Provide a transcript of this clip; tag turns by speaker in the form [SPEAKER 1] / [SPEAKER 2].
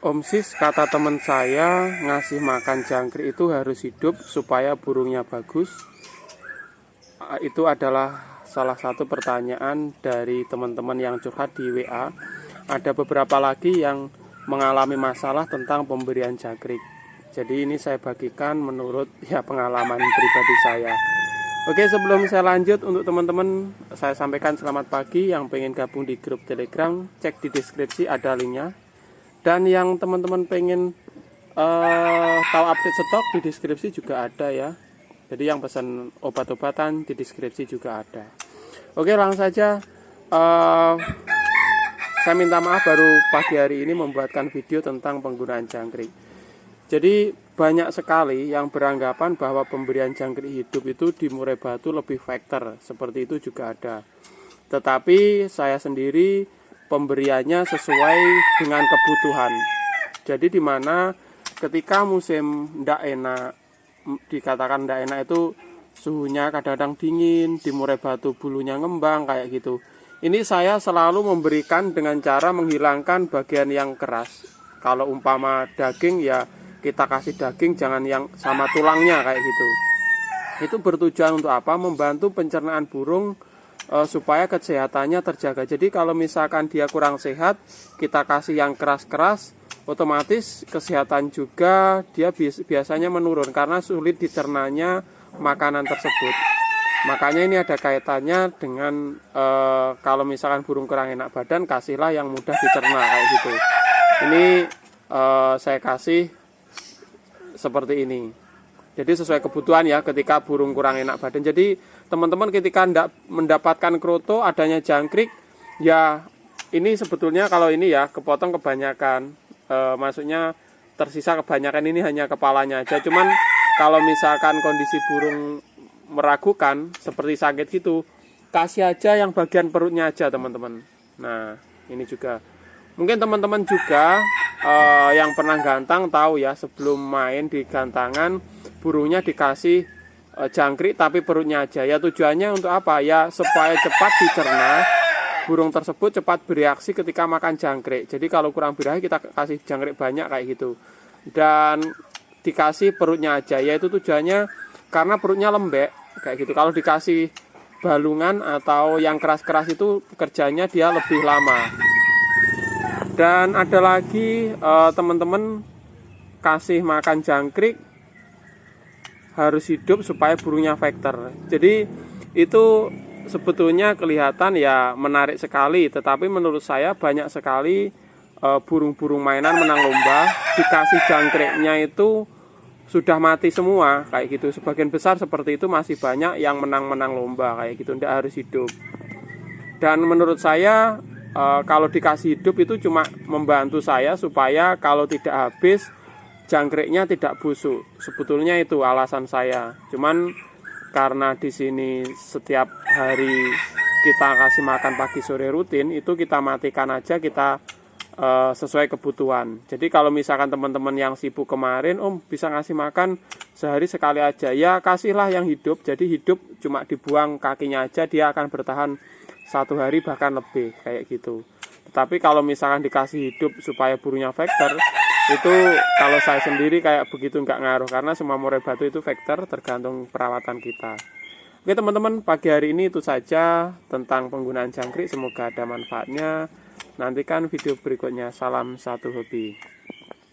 [SPEAKER 1] Om Sis, kata teman saya, ngasih makan jangkrik itu harus hidup supaya burungnya bagus. Itu adalah salah satu pertanyaan dari teman-teman yang curhat di WA. Ada beberapa lagi yang mengalami masalah tentang pemberian jangkrik. Jadi ini saya bagikan menurut pengalaman pribadi saya. Oke, sebelum saya lanjut, untuk teman-teman saya sampaikan selamat pagi. Yang pengen gabung di grup Telegram, cek di deskripsi ada linknya. Dan yang teman-teman pengen tahu update stok, di deskripsi juga ada ya. Jadi yang pesan obat-obatan di deskripsi juga ada. Oke, langsung saja. Saya minta maaf baru pagi hari ini membuatkan video tentang penggunaan jangkrik. Jadi banyak sekali yang beranggapan bahwa pemberian jangkrik hidup itu di Murai Batu lebih faktor. Seperti itu juga ada. Tetapi saya sendiri pemberiannya sesuai dengan kebutuhan. Jadi dimana ketika musim ndak enak, dikatakan ndak enak itu suhunya kadang-kadang dingin, di Murai Batu bulunya ngembang kayak gitu. Ini saya selalu memberikan dengan cara menghilangkan bagian yang keras. Kalau umpama daging ya kita kasih daging, jangan yang sama tulangnya kayak gitu. Itu bertujuan untuk apa? Membantu pencernaan burung supaya kesehatannya terjaga. Jadi kalau misalkan dia kurang sehat, kita kasih yang keras-keras, otomatis kesehatan juga dia biasanya menurun karena sulit dicernanya makanan tersebut. Makanya ini ada kaitannya dengan kalau misalkan burung kurang enak badan, kasihlah yang mudah dicerna kayak gitu. Ini saya kasih seperti ini. Jadi sesuai kebutuhan ya, ketika burung kurang enak badan. Jadi teman-teman ketika tidak mendapatkan kroto, adanya jangkrik, ya ini sebetulnya kalau ini ya kepotong kebanyakan, maksudnya tersisa kebanyakan, ini hanya kepalanya aja. Cuman kalau misalkan kondisi burung meragukan seperti sakit gitu, kasih aja yang bagian perutnya aja teman-teman. Nah ini juga mungkin teman-teman juga yang pernah gantang tahu ya, sebelum main di gantangan burungnya dikasih jangkrik tapi perutnya aja. Ya tujuannya untuk apa? Ya supaya cepat dicerna, burung tersebut cepat bereaksi ketika makan jangkrik. Jadi kalau kurang birahi kita kasih jangkrik banyak kayak gitu. Dan dikasih perutnya aja. Ya itu tujuannya karena perutnya lembek kayak gitu. Kalau dikasih balungan atau yang keras-keras itu kerjanya dia lebih lama. Dan ada lagi teman-teman kasih makan jangkrik harus hidup supaya burungnya faktor. Jadi itu sebetulnya kelihatan ya menarik sekali, tetapi menurut saya banyak sekali burung-burung mainan menang lomba dikasih jangkriknya itu sudah mati semua kayak gitu. Sebagian besar seperti itu, masih banyak yang menang lomba kayak gitu, tidak harus hidup. Dan menurut saya kalau dikasih hidup itu cuma membantu saya supaya kalau tidak habis jangkriknya tidak busuk. Sebetulnya itu alasan saya. Cuman karena di sini setiap hari kita kasih makan pagi sore rutin, itu kita matikan aja, kita sesuai kebutuhan. Jadi kalau misalkan teman-teman yang sibuk kemarin, Om bisa ngasih makan sehari sekali aja, ya kasihlah yang hidup. Jadi hidup cuma dibuang kakinya aja, dia akan bertahan 1 hari bahkan lebih kayak gitu. Tetapi kalau misalkan dikasih hidup supaya burungnya faktor, itu kalau saya sendiri kayak begitu nggak ngaruh, karena semua murai batu itu faktor, tergantung perawatan kita. Oke teman-teman, pagi hari ini itu saja tentang penggunaan jangkrik, semoga ada manfaatnya. Nantikan video berikutnya. Salam satu hobi.